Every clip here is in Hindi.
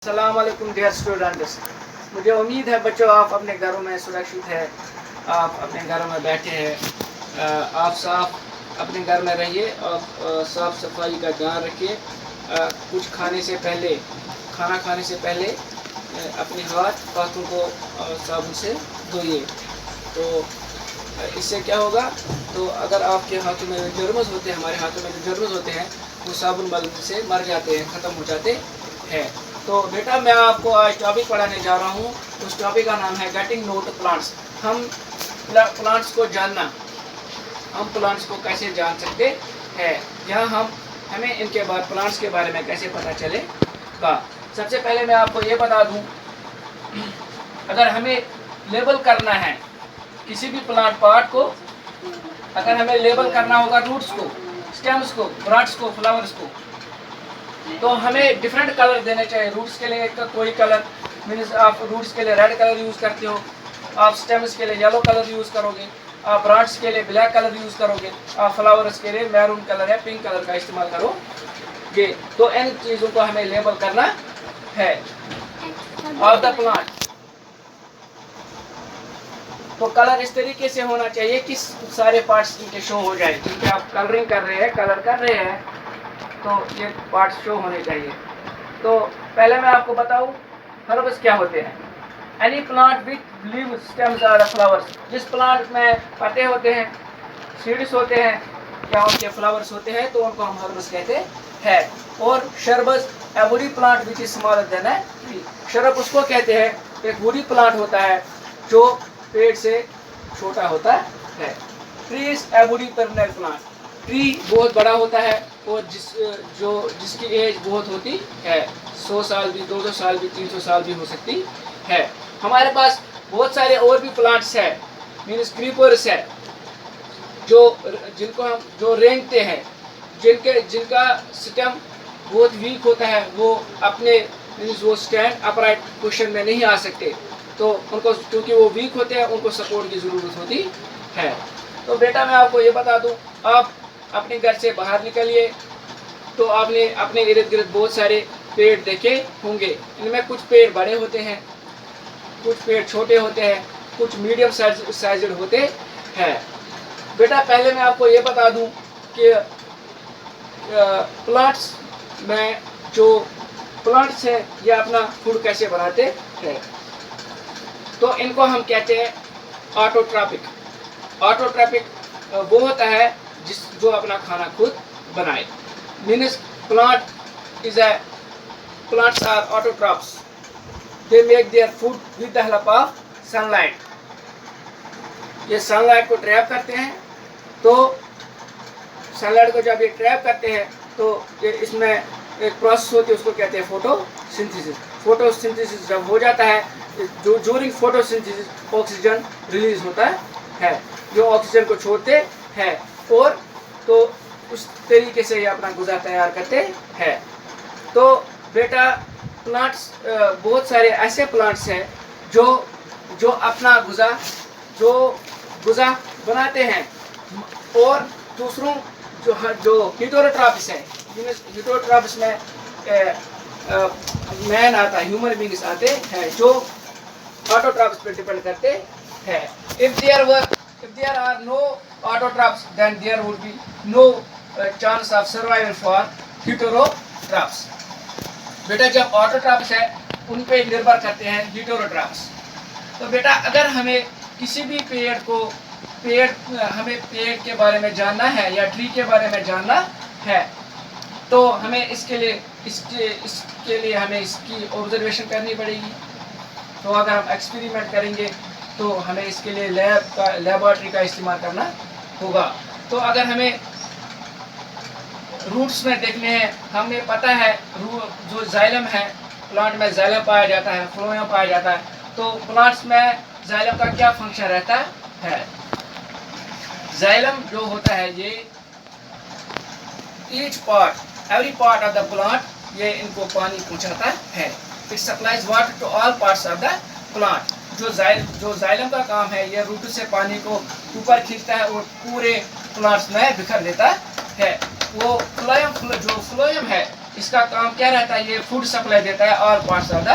अस्सलाम वालेकुम डियर स्टूडेंट्स। मुझे उम्मीद है बच्चों आप अपने घरों में सुरक्षित है, आप अपने घरों में बैठे हैं। आप साफ अपने घर में रहिए और साफ़ सफाई का ध्यान रखिए। कुछ खाना खाने से पहले अपने हाथों को साबुन से धोइए। तो इससे क्या होगा, तो अगर आपके हाथों में जर्म्स होते हैं, हमारे हाथों में जो जर्म्स होते हैं वो साबुन मलने से मर जाते हैं, ख़त्म हो जाते हैं। तो बेटा मैं आपको आज टॉपिक पढ़ाने जा रहा हूँ। उस टॉपिक का नाम है गेटिंग नो टू प्लांट्स। हम प्लांट्स को कैसे जान सकते हैं, यहाँ हमें इनके बाद प्लांट्स के बारे में कैसे पता चलेगा। सबसे पहले मैं आपको ये बता दूँ, अगर हमें लेबल करना है किसी भी प्लांट पार्ट को, अगर हमें लेबल करना होगा रूट्स को, स्टेम्स को, ब्रांच को, फ्लावर्स को, तो हमें डिफरेंट कलर देने चाहिए। रूट्स के लिए कोई कलर मीन्स आप रूट्स के लिए रेड कलर यूज़ करते हो, आप स्टेम्स के लिए येलो कलर यूज़ करोगे, आप ब्रांच के लिए ब्लैक कलर यूज़ करोगे, आप फ्लावर्स के लिए मैरून कलर या पिंक कलर का इस्तेमाल करोगे। तो इन चीज़ों को हमें लेबल करना है ऑफ द प्लांट। तो कलर इस तरीके से होना चाहिए कि सारे पार्ट्स इनके शो हो जाए। क्योंकि आप कलरिंग कर रहे हैं, कलर कर रहे हैं, तो ये पार्ट्स शो होने चाहिए। तो पहले मैं आपको बताऊं हर्ब्स क्या होते हैं। Any plant with leaves, stems और फ्लावर्स, जिस प्लांट में पत्ते होते हैं, सीड्स होते हैं या उनके फ्लावर्स होते हैं, तो उनको हम हर्ब्स कहते हैं। और shrubs a woody plant which is smaller than a tree. Shrub उसको कहते हैं, एक वुडी प्लांट होता है जो पेड़ से छोटा होता है। Tree is a woody perennial plant. Tree बहुत बड़ा होता है और जिसकी एज बहुत होती है, 100 साल भी, 200 साल भी, 300 साल भी हो सकती है। हमारे पास बहुत सारे और भी प्लांट्स है, मीन्स क्रीपर्स है, जिनको हम जो रेंगते हैं, जिनका स्टेम बहुत वीक होता है, वो अपने मीन्स वो स्टैंड अपराइट पोजीशन में नहीं आ सकते। तो उनको, क्योंकि वो वीक होते हैं, उनको सपोर्ट की ज़रूरत होती है। तो बेटा मैं आपको ये बता दूं, आप अपने घर से बाहर निकलिए तो आपने अपने इर्द गिर्द बहुत सारे पेड़ देखे होंगे। इनमें कुछ पेड़ बड़े होते हैं, कुछ पेड़ छोटे होते हैं, कुछ मीडियम साइज होते हैं। बेटा पहले मैं आपको ये बता दूं कि प्लांट्स में जो प्लांट्स है ये अपना फूड कैसे बनाते हैं। तो इनको हम कहते हैं ऑटोट्रॉपिक। ऑटोट्रॉपिक वो होता है जो अपना खाना खुद बनाए। Means plants are autotrophs. They make their food with the help of sunlight. ये सनलाइट को ट्रैप करते हैं। तो सनलाइट को जब ये ट्रैप करते हैं तो ये इसमें एक प्रोसेस होती है, उसको कहते हैं फोटोसिंथेसिस। फोटोसिंथेसिस जब हो जाता है, जो ड्यूरिंग फोटोसिंथेसिस ऑक्सीजन रिलीज होता है, जो ऑक्सीजन को छोड़ते हैं, और तो उस तरीके से ये अपना गुज़ा तैयार करते हैं। तो बेटा प्लांट्स, बहुत सारे ऐसे प्लांट्स हैं जो अपना गुज़ा बनाते हैं, और दूसरों जो हेटेरोट्रॉपिस है, हेटेरोट्रॉपिस में मैन आता है, ह्यूमन बींग्स आते हैं जो ऑटोट्रॉपिस पर डिपेंड करते हैं। If there are no autotrophs, then there would be no chance of survival for heterotrophs. बेटा जब ऑटोट्रॉप्स है उन पे निर्भर करते हैं हेटेरोट्रॉप्स। तो बेटा अगर हमें किसी भी हमें पेड़ के बारे में जानना है या ट्री के बारे में जानना है, तो हमें इसके लिए हमें इसकी ऑब्जर्वेशन करनी पड़ेगी। तो अगर हम एक्सपेरिमेंट करेंगे तो हमें इसके लिए लेबोरेटरी का इस्तेमाल करना होगा। तो अगर हमें रूट्स में देखने हैं, हमें पता है जो जाइलम है, प्लांट में जाइलम पाया जाता है, फ्लोएम पाया जाता है। तो प्लांट्स में जाइलम का क्या फंक्शन रहता है। जाइलम जो होता है, ये every part of the plant, ये इनको पानी पहुंचाता है। It supplies water to all parts of the plant. जो जाइलम का काम है, ये रूट से पानी को ऊपर खींचता है और पूरे प्लांट्स में बिखर देता है। वो फ्लोएम है, इसका काम क्या रहता है, ये फूड सप्लाई देता है और parts of the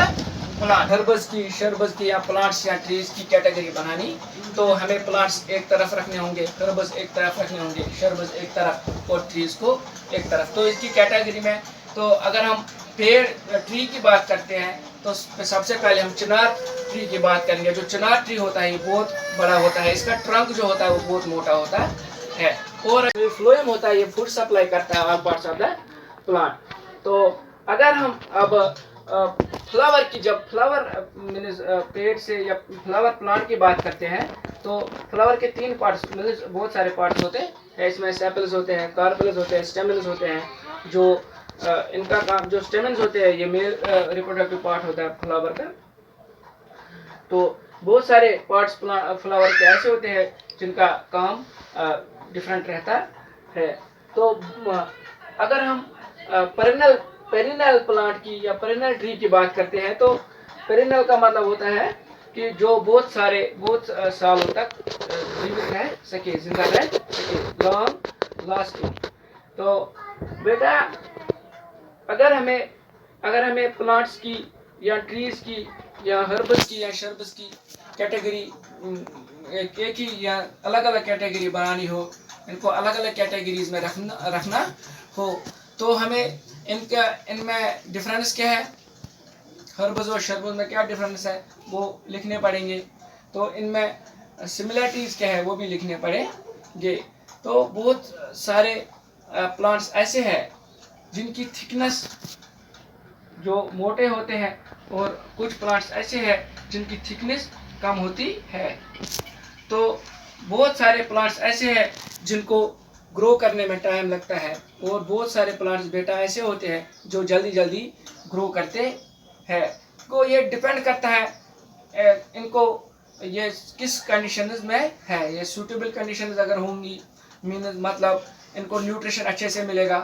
plant. Herbs की, शर्बस की या प्लांट्स या ट्रीज की कैटेगरी बनानी, तो हमें प्लांट्स एक तरफ रखने होंगे, हर्बस एक तरफ रखने होंगे, शर्बस एक तरफ और ट्रीज को एक तरफ। तो इसकी कैटेगरी में, तो अगर हम पेड़ ट्री की बात करते हैं तो सबसे पहले हम चिनार ट्री की बात करेंगे। जो चिनार ट्री होता है ये बहुत बड़ा होता है, इसका ट्रंक जो होता है वो बहुत मोटा होता है और फ्लोएम होता है, ये फूड सप्लाई करता है all parts of the plant. तो अगर हम अब फ्लावर की, जब फ्लावर पेड़ से या फ्लावर प्लांट की बात करते हैं तो फ्लावर के 3 पार्ट्स, बहुत सारे पार्ट्स होते हैं इसमें। सेपल्स होते हैं, कार्पेल्स होते हैं, स्टेमन्स होते हैं। जो इनका काम, जो स्टेमन्स होते हैं ये मेल रिप्रोडक्टिव पार्ट होता है फ्लावर का। तो बहुत सारे पार्ट्स फ्लावर के ऐसे होते हैं जिनका काम डिफरेंट रहता है। तो अगर हम पेरिनल प्लांट की या पेरिनल ट्री की बात करते हैं तो पेरिनल का मतलब होता है कि जो बहुत सालों तक जीवित रह सके, जिंदा रह सके, लॉन्ग लास्टिंग। तो बेटा अगर हमें प्लांट्स की या ट्रीज की या हर्बस की या शर्बस की कैटेगरी एक ही या अलग अलग कैटेगरी बनानी हो, इनको अलग अलग कैटेगरीज में रखना हो, तो हमें इनमें डिफरेंस क्या है, हर्बस और शर्बस में क्या डिफरेंस है वो लिखने पड़ेंगे। तो इनमें सिमिलरिटीज़ क्या है वो भी लिखने पड़ेंगे। तो बहुत सारे प्लांट्स ऐसे हैं जिनकी थिकनेस जो मोटे होते हैं और कुछ प्लांट्स ऐसे हैं जिनकी थिकनेस कम होती है। तो बहुत सारे प्लांट्स ऐसे हैं जिनको ग्रो करने में टाइम लगता है और बहुत सारे प्लांट्स बेटा ऐसे होते हैं जो जल्दी जल्दी ग्रो करते हैं। तो ये डिपेंड करता है इनको ये किस कंडीशंस में है। ये सूटेबल कंडीशंस अगर होंगी, मतलब इनको न्यूट्रिशन अच्छे से मिलेगा,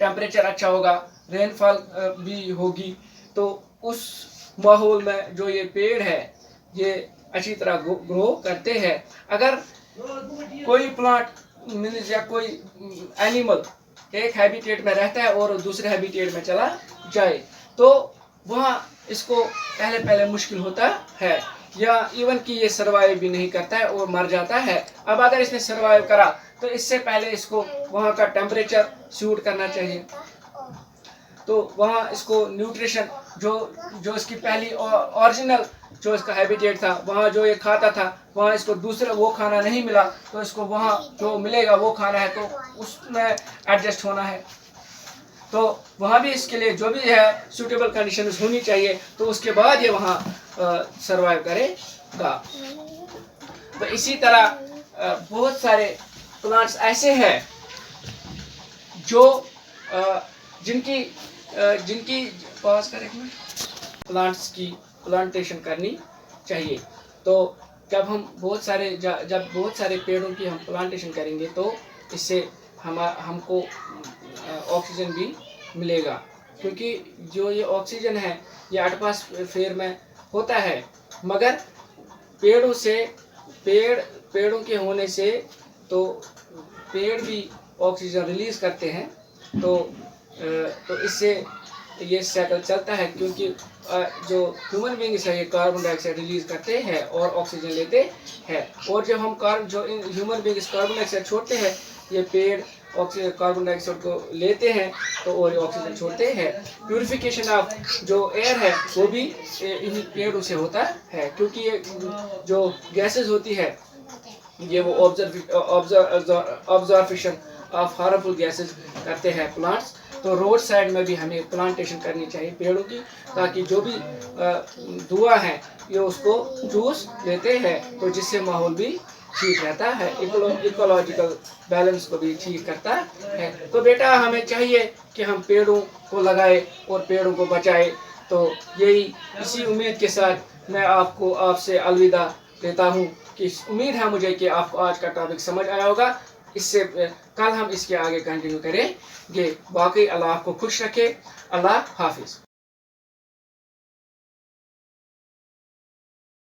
टेम्परेचर अच्छा होगा, रेनफॉल भी होगी, तो उस माहौल में जो ये पेड़ है ये अच्छी तरह ग्रो करते हैं। अगर कोई प्लांट या कोई एनिमल एक हैबिटेट में रहता है और दूसरे हैबिटेट में चला जाए तो वहाँ इसको पहले मुश्किल होता है या इवन कि ये सर्वाइव भी नहीं करता है और मर जाता है। अब अगर इसने सर्वाइव करा तो इससे पहले इसको वहाँ का टेम्परेचर सूट करना चाहिए, तो वहाँ इसको न्यूट्रिशन जो इसकी पहली ओरिजिनल जो इसका हैबिटेट था, वहाँ जो ये खाता था, वहाँ इसको दूसरा वो खाना नहीं मिला, तो इसको वहाँ जो मिलेगा वो खाना है, तो उसमें एडजस्ट होना है। तो वहाँ भी इसके लिए जो भी है सूटेबल कंडीशंस होनी चाहिए, तो उसके बाद ये वहाँ सर्वाइव करेगा। तो इसी तरह बहुत सारे प्लांट्स ऐसे हैं जो जिनकी पास करें प्लांट्स की प्लांटेशन करनी चाहिए। तो जब बहुत सारे पेड़ों की हम प्लांटेशन करेंगे तो इससे हमको ऑक्सीजन भी मिलेगा, क्योंकि जो ये ऑक्सीजन है ये एटमॉस्फेयर में होता है, मगर पेड़ों के होने से तो पेड़ भी ऑक्सीजन रिलीज करते हैं। तो इससे ये साइकिल चलता है, क्योंकि जो ह्यूमन बींग्स है ये कार्बन डाइऑक्साइड रिलीज करते हैं और ऑक्सीजन लेते हैं, और जब हम जो ह्यूमन बींग्स कार्बन डाइऑक्साइड छोड़ते हैं ये पेड़ कार्बन डाइऑक्साइड को लेते हैं तो और ऑक्सीजन छोड़ते हैं। प्यूरिफिकेशन ऑफ जो एयर है वो भी इन पेड़ों से होता है, क्योंकि ये जो गैसेस होती है ये वो ऑब्जर्वेशन ऑफ हार्मफुल गैसेस करते हैं प्लांट्स। तो रोड साइड में भी हमें प्लांटेशन करनी चाहिए पेड़ों की, ताकि जो भी धुआं है ये उसको चूस लेते हैं, तो जिससे माहौल भी ठीक रहता है, इकोलॉजिकल बैलेंस को भी ठीक करता है। तो बेटा हमें चाहिए कि हम पेड़ों को लगाए और पेड़ों को बचाए। तो इसी उम्मीद के साथ मैं आपसे अलविदा देता हूँ कि उम्मीद है मुझे कि आपको आज का टॉपिक समझ आया होगा। इससे कल हम इसके आगे कंटिन्यू करेंगे। बाकी अल्लाह आपको खुश रखे। अल्लाह हाफिज़।